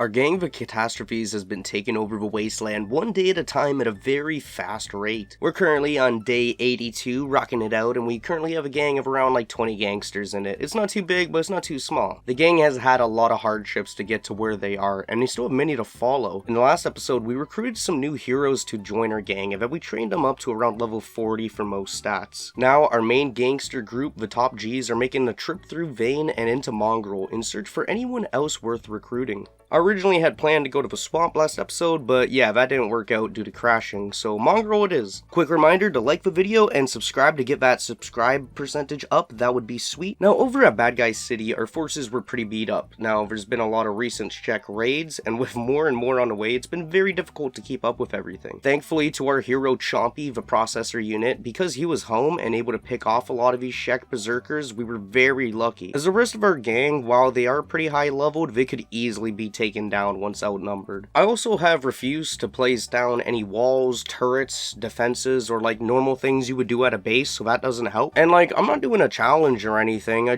Our gang of catastrophes has been taking over the wasteland one day at a time at a very fast rate. We're currently on day 82, rocking it out, and we currently have a gang of around like 20 gangsters in it. It's not too big, but it's not too small. The gang has had a lot of hardships to get to where they are, and they still have many to follow. In the last episode, we recruited some new heroes to join our gang, and then we trained them up to around level 40 for most stats. Now, our main gangster group, the top Gs, are making the trip through Vane and into Mongrel in search for anyone else worth recruiting. I originally had planned to go to the swamp last episode, but yeah, that didn't work out due to crashing, so Mongrel it is. Quick reminder to like the video and subscribe to get that subscribe percentage up, that would be sweet. Now over at Bad Guy City, our forces were pretty beat up. Now there's been a lot of recent check raids, and with more and more on the way, it's been very difficult to keep up with everything. Thankfully to our hero Chompy, the processor unit, because he was home and able to pick off a lot of these Czech berserkers, we were very lucky. As the rest of our gang, while they are pretty high leveled, they could easily be taken down once outnumbered. I also have refused to place down any walls, turrets, defenses, or like normal things you would do at a base, so that doesn't help. And like, I'm not doing a challenge or anything, I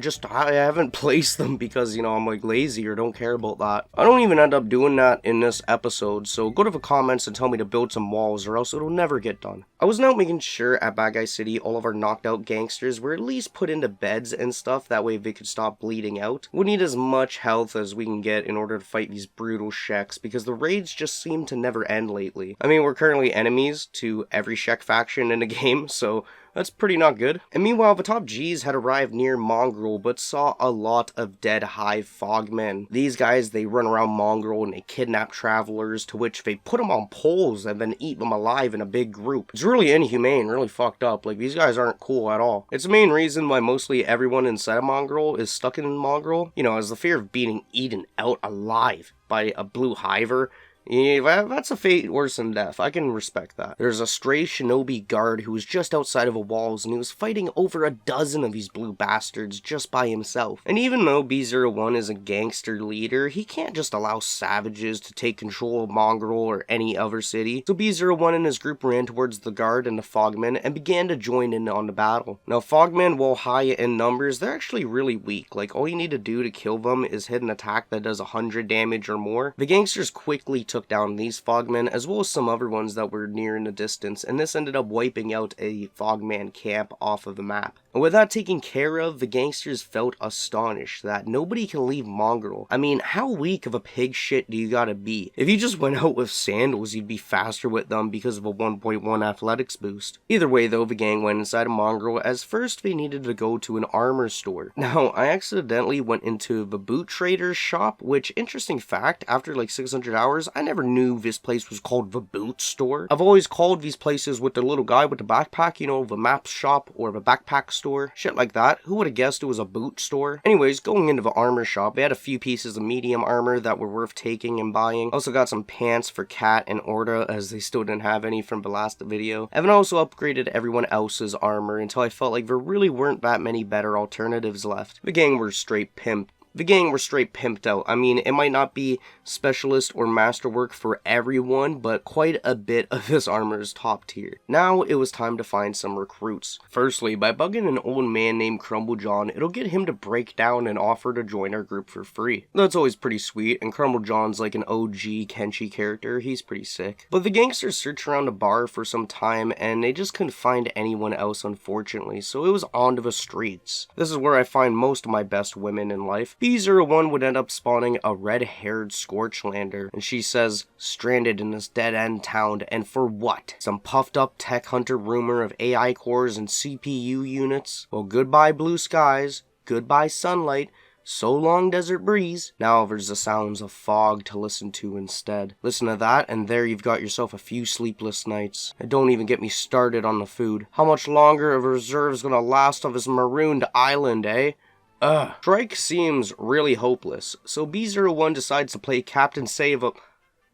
haven't placed them because, you know, I'm like lazy or don't care about that. I don't even end up doing that in this episode, so go to the comments and tell me to build some walls or else it'll never get done. I was now making sure at Bad Guy City all of our knocked out gangsters were at least put into beds and stuff, that way they could stop bleeding out. We'll need as much health as we can get in order to fight these brutal Czechs, because the raids just seem to never end lately. I mean, we're currently enemies to every Czech faction in the game, so that's pretty not good. And meanwhile, the top Gs had arrived near Mongrel, but saw a lot of dead hive Fogmen. These guys, they run around Mongrel and they kidnap travelers, to which they put them on poles and then eat them alive in a big group. It's really inhumane, really fucked up. Like, these guys aren't cool at all. It's the main reason why mostly everyone inside of Mongrel is stuck in Mongrel, you know, as the fear of being eaten out alive by a blue hiver. Yeah, that's a fate worse than death. I can respect that. There's a stray shinobi guard who was just outside of the walls, and he was fighting over a dozen of these blue bastards just by himself. And even though B01 is a gangster leader, he can't just allow savages to take control of Mongrel or any other city. So B01 and his group ran towards the guard and the Fogmen and began to join in on the battle. Now Fogmen, while high in numbers, they're actually really weak. Like, all you need to do to kill them is hit an attack that does 100 damage or more. The gangsters quickly took down these Fogmen, as well as some other ones that were near in the distance, and this ended up wiping out a Fogman camp off of the map. And with that taken care of, the gangsters felt astonished that nobody can leave Mongrel. I mean, how weak of a pig shit do you gotta be? If you just went out with sandals, you'd be faster with them because of a 1.1 athletics boost. Either way though, the gang went inside of Mongrel, as first they needed to go to an armor store. Now, I accidentally went into the boot trader's shop, which, interesting fact, after like 600 hours, I never knew this place was called the boot store. I've always called these places with the little guy with the backpack, you know, the map shop or the backpack store, shit like that. Who would have guessed it was a boot store? Anyways, going into the armor shop, they had a few pieces of medium armor that were worth taking and buying. Also got some pants for Cat and Orta, as they still didn't have any from the last video. And then also upgraded everyone else's armor until I felt like there really weren't that many better alternatives left. The gang were straight pimped out. I mean, it might not be specialist or masterwork for everyone, but quite a bit of this armor is top tier. Now it was time to find some recruits. Firstly, by bugging an old man named Crumblejohn, it'll get him to break down and offer to join our group for free. That's always pretty sweet, and Crumblejohn's like an OG Kenshi character. He's pretty sick. But the gangsters searched around the bar for some time, and they just couldn't find anyone else, unfortunately, so it was on to the streets. This is where I find most of my best women in life. B01 would end up spawning a red-haired Scorchlander, and she says, stranded in this dead-end town, and for what? Some puffed-up tech hunter rumor of AI cores and CPU units? Well, goodbye blue skies, goodbye sunlight, so long desert breeze. Now there's the sounds of fog to listen to instead. Listen to that, and there you've got yourself a few sleepless nights. And don't even get me started on the food. How much longer of reserve's gonna last of this marooned island, eh? Strike seems really hopeless, so B01 decides to play Captain Save up.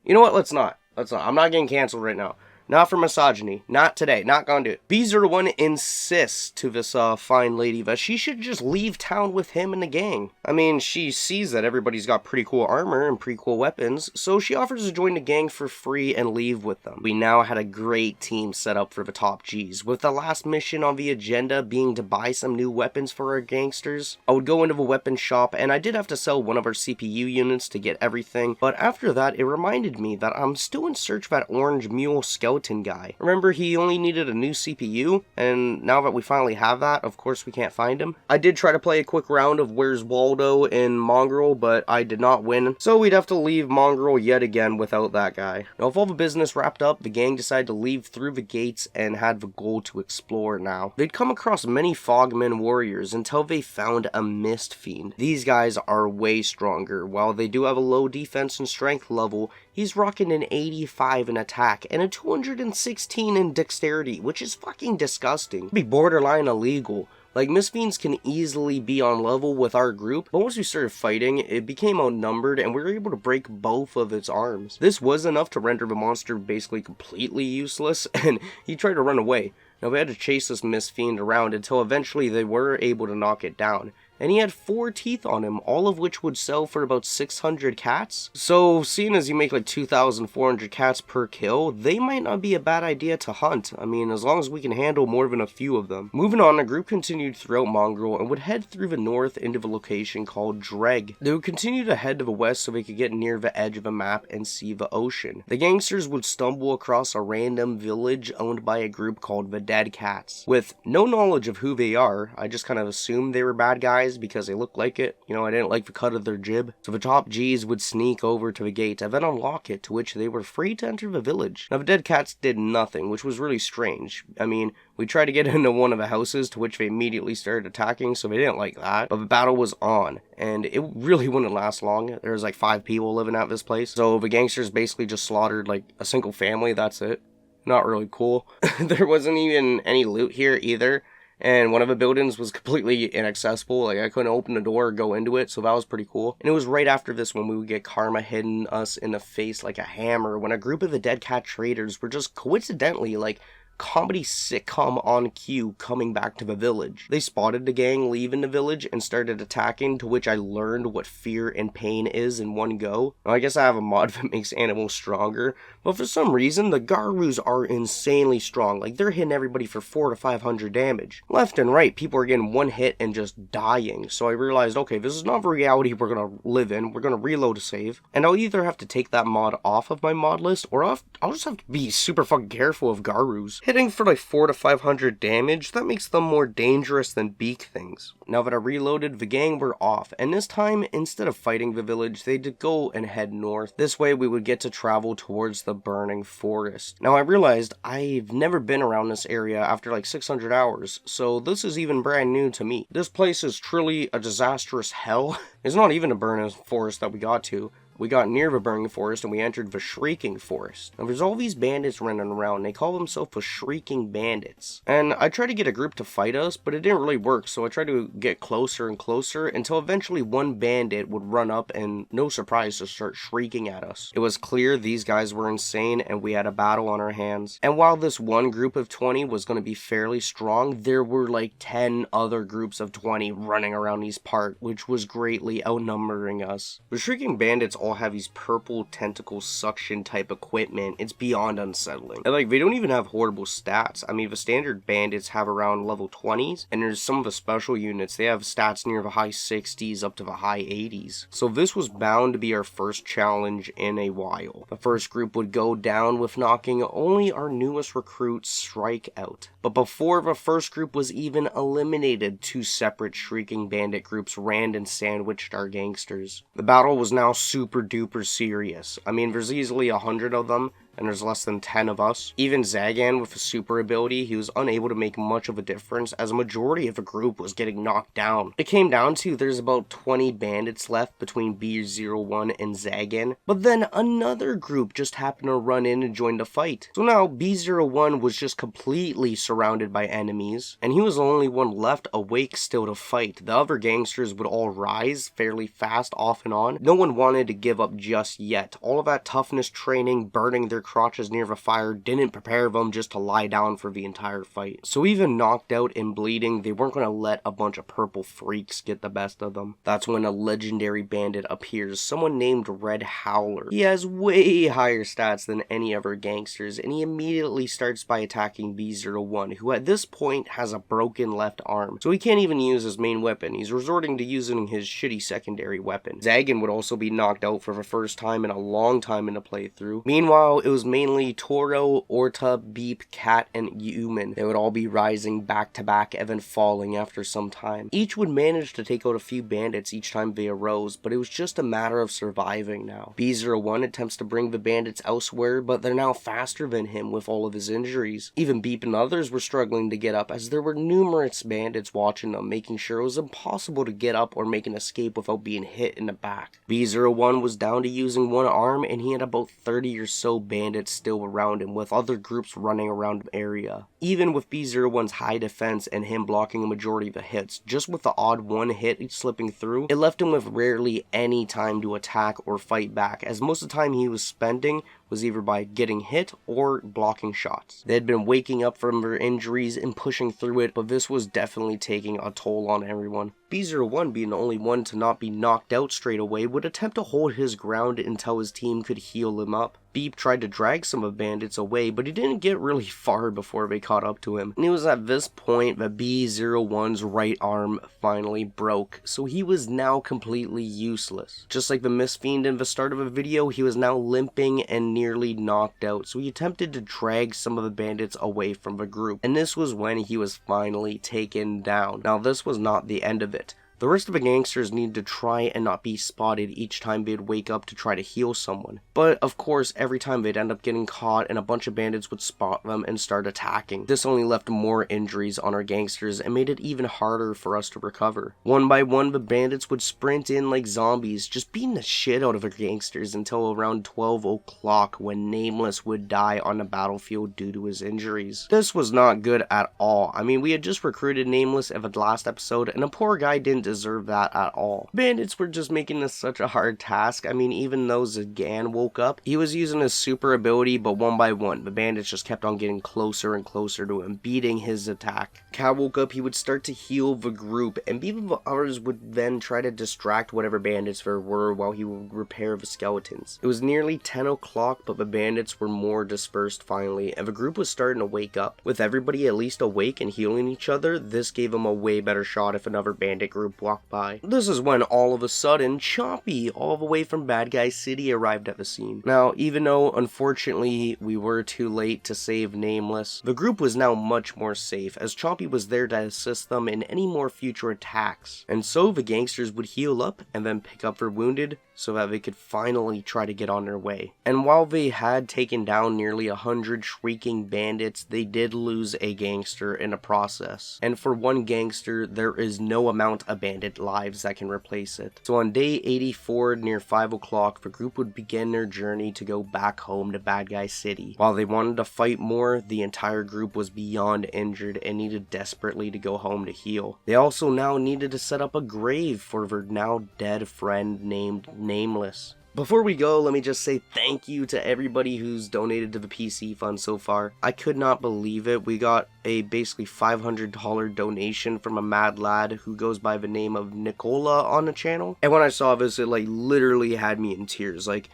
You know what, let's not. I'm not getting cancelled right now. Not for misogyny. Not today. Not gonna do it. B01 insists to this fine lady that she should just leave town with him and the gang. I mean, she sees that everybody's got pretty cool armor and pretty cool weapons, so she offers to join the gang for free and leave with them. We now had a great team set up for the top Gs, with the last mission on the agenda being to buy some new weapons for our gangsters. I would go into the weapon shop, and I did have to sell one of our CPU units to get everything, but after that it reminded me that I'm still in search of that orange mule skeleton guy. Remember, he only needed a new CPU, and now that we finally have that, of course we can't find him. I did try to play a quick round of Where's Waldo in Mongrel, but I did not win, so we'd have to leave Mongrel yet again without that guy. Now, with all the business wrapped up, the gang decided to leave through the gates and had the goal to explore now. They'd come across many Fogmen warriors until they found a Mist Fiend. These guys are way stronger. While they do have a low defense and strength level, he's rocking an 85 in attack and a 216 in dexterity, which is fucking disgusting. It'd be borderline illegal. Like, Mist Fiends can easily be on level with our group, but once we started fighting, it became outnumbered and we were able to break both of its arms. This was enough to render the monster basically completely useless, and he tried to run away. Now, we had to chase this Mist Fiend around until eventually they were able to knock it down. And he had 4 teeth on him, all of which would sell for about 600 cats. So, seeing as you make like 2,400 cats per kill, they might not be a bad idea to hunt. I mean, as long as we can handle more than a few of them. Moving on, the group continued throughout Mongrel and would head through the north into the location called Dreg. They would continue to head to the west so they could get near the edge of the map and see the ocean. The gangsters would stumble across a random village owned by a group called the Deadcats. With no knowledge of who they are, I just kind of assumed they were bad guys because they looked like it. You know, I didn't like the cut of their jib. So the top Gs would sneak over to the gate and then unlock it, to which they were free to enter the village. Now, the Deadcats did nothing, which was really strange. I mean, we tried to get into one of the houses, to which they immediately started attacking, so they didn't like that. But the battle was on, and it really wouldn't last long. There was like 5 people living at this place. So the gangsters basically just slaughtered like a single family, that's it. Not really cool. There wasn't even any loot here either. And one of the buildings was completely inaccessible. Like, I couldn't open the door or go into it, so that was pretty cool. And it was right after this when we would get karma hitting us in the face like a hammer, when a group of the Deadcat traders were just coincidentally, like, comedy sitcom on cue coming back to the village. They spotted the gang leaving the village and started attacking, to which I learned what fear and pain is in one go. Now, I guess I have a mod that makes animals stronger, but for some reason the Garus are insanely strong. Like, they're hitting everybody for 400 to 500 damage. Left and right, people are getting one hit and just dying. So I realized, okay, this is not the reality we're gonna live in. We're gonna reload a save, and I'll either have to take that mod off of my mod list, or I'll just have to be super fucking careful of Garus. Hitting for like 400 to 500 damage, that makes them more dangerous than beak things. Now that I reloaded, the gang were off, and this time, instead of fighting the village, they did go and head north. This way we would get to travel towards the burning forest. Now I realized I've never been around this area after like 600 hours, so this is even brand new to me. This place is truly a disastrous hell. It's not even a burning forest that we got to. We got near the burning forest and we entered the Shrieking forest. Now there's all these bandits running around, and they call themselves the Shrieking Bandits. And I tried to get a group to fight us, but it didn't really work, so I tried to get closer and closer until eventually one bandit would run up and, no surprise, to start shrieking at us. It was clear these guys were insane and we had a battle on our hands. And while this one group of 20 was going to be fairly strong, there were like 10 other groups of 20 running around these parts, which was greatly outnumbering us. The Shrieking Bandits all have these purple tentacle suction type equipment. It's beyond unsettling. And like, they don't even have horrible stats. I mean, the standard bandits have around level 20s, and there's some of the special units, they have stats near the high 60s up to the high 80s. So this was bound to be our first challenge in a while. The first group would go down with knocking only our newest recruit, Strike, out. But before the first group was even eliminated, 2 separate Shrieking Bandit groups ran and sandwiched our gangsters. The battle was now super duper serious. I mean, there's easily 100 of them, and there's less than 10 of us. Even Zagan with a super ability, he was unable to make much of a difference, as a majority of the group was getting knocked down. It came down to there's about 20 bandits left between B01 and Zagan, but then another group just happened to run in and join the fight. So now B01 was just completely surrounded by enemies, and he was the only one left awake still to fight. The other gangsters would all rise fairly fast off and on. No one wanted to give up just yet. All of that toughness training burning their their crotches near the fire didn't prepare them just to lie down for the entire fight. So even knocked out and bleeding, they weren't going to let a bunch of purple freaks get the best of them. That's when a legendary bandit appears, someone named Red Howler. He has way higher stats than any other gangsters, and he immediately starts by attacking B01, who at this point has a broken left arm, so he can't even use his main weapon. He's resorting to using his shitty secondary weapon. Zagan would also be knocked out for the first time in a long time in the playthrough. Meanwhile, it was mainly Toro, Orta, Beep, Cat, and Yuman. They would all be rising back to back and then falling after some time. Each would manage to take out a few bandits each time they arose, but it was just a matter of surviving now. B01 attempts to bring the bandits elsewhere, but they're now faster than him with all of his injuries. Even Beep and others were struggling to get up, as there were numerous bandits watching them, making sure it was impossible to get up or make an escape without being hit in the back. B01 was down to using one arm, and he had about 30 or so bandits still around him, with other groups running around the area. Even with B01's high defense and him blocking a majority of the hits, just with the odd one hit slipping through, it left him with rarely any time to attack or fight back, as most of the time he was spending was either by getting hit or blocking shots. They had been waking up from their injuries and pushing through it, but this was definitely taking a toll on everyone. B01, being the only one to not be knocked out straight away, would attempt to hold his ground until his team could heal him up. Beep tried to drag some of bandits away, but he didn't get really far before they caught up to him. And it was at this point that B01's right arm finally broke, so he was now completely useless. Just like the Mist Fiend in the start of the video, he was now limping and nearly knocked out, so he attempted to drag some of the bandits away from the group. And this was when he was finally taken down. Now this was not the end of it. The rest of the gangsters needed to try and not be spotted each time they'd wake up to try to heal someone. But of course, every time they'd end up getting caught and a bunch of bandits would spot them and start attacking. This only left more injuries on our gangsters and made it even harder for us to recover. One by one, the bandits would sprint in like zombies, just beating the shit out of our gangsters until around 12 o'clock when Nameless would die on the battlefield due to his injuries. This was not good at all. I mean, we had just recruited Nameless in the last episode, and a poor guy didn't deserve that at all. Bandits were just making this such a hard task. I mean, even though Zagan woke up, he was using his super ability, but one by one, the bandits just kept on getting closer and closer to him, beating his attack. Cat woke up, he would start to heal the group, and people others would then try to distract whatever bandits there were while he would repair the skeletons. It was nearly 10 o'clock, but the bandits were more dispersed finally, and the group was starting to wake up. With everybody at least awake and healing each other, this gave them a way better shot if another bandit group walked by. This is when all of a sudden Chompy, all the way from Bad Guy City, arrived at the scene. Now, even though unfortunately we were too late to save Nameless, the group was now much more safe, as Chompy was there to assist them in any more future attacks. And so the gangsters would heal up and then pick up their wounded, so that they could finally try to get on their way. And while they had taken down nearly 100 shrieking bandits, they did lose a gangster in the process. And for one gangster, there is no amount of bandit lives that can replace it. So on day 84, near 5 o'clock, the group would begin their journey to go back home to Bad Guy City. While they wanted to fight more, the entire group was beyond injured and needed desperately to go home to heal. They also now needed to set up a grave for their now dead friend named Nameless. Before we go, let me just say thank you to everybody who's donated to the PC fund so far. I could not believe it. We got a basically $500 donation from a mad lad who goes by the name of Nicola on the channel. And when I saw this, it like literally had me in tears. Like,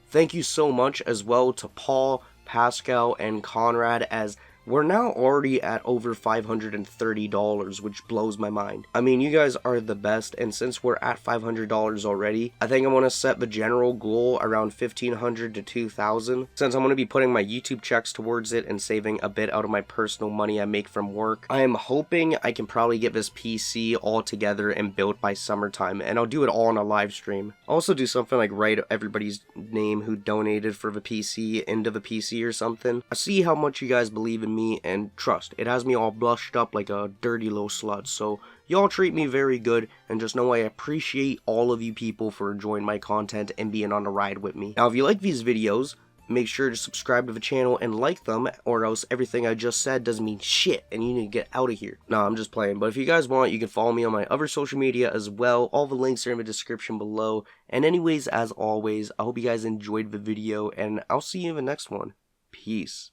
thank you so much as well to Paul, Pascal, and Conrad, as we're now already at over $530, which blows my mind. I mean, you guys are the best, and since we're at $500 already, I think I want to set the general goal around $1,500 to $2,000, since I'm going to be putting my YouTube checks towards it and saving a bit out of my personal money I make from work. I am hoping I can probably get this PC all together and built by summertime, and I'll do it all on a live stream. I'll also do something like write everybody's name who donated for the PC into the PC or something. I see how much you guys believe in me, and trust, it has me all blushed up like a dirty little slut, so y'all treat me very good, and just know I appreciate all of you people for enjoying my content and being on the ride with me. Now, if you like these videos, make sure to subscribe to the channel and like them, or else everything I just said doesn't mean shit and you need to get out of here. No, I'm just playing, but if you guys want, you can follow me on my other social media as well. All the links are in the description below. And anyways, as always, I hope you guys enjoyed the video, and I'll see you in the next one. Peace.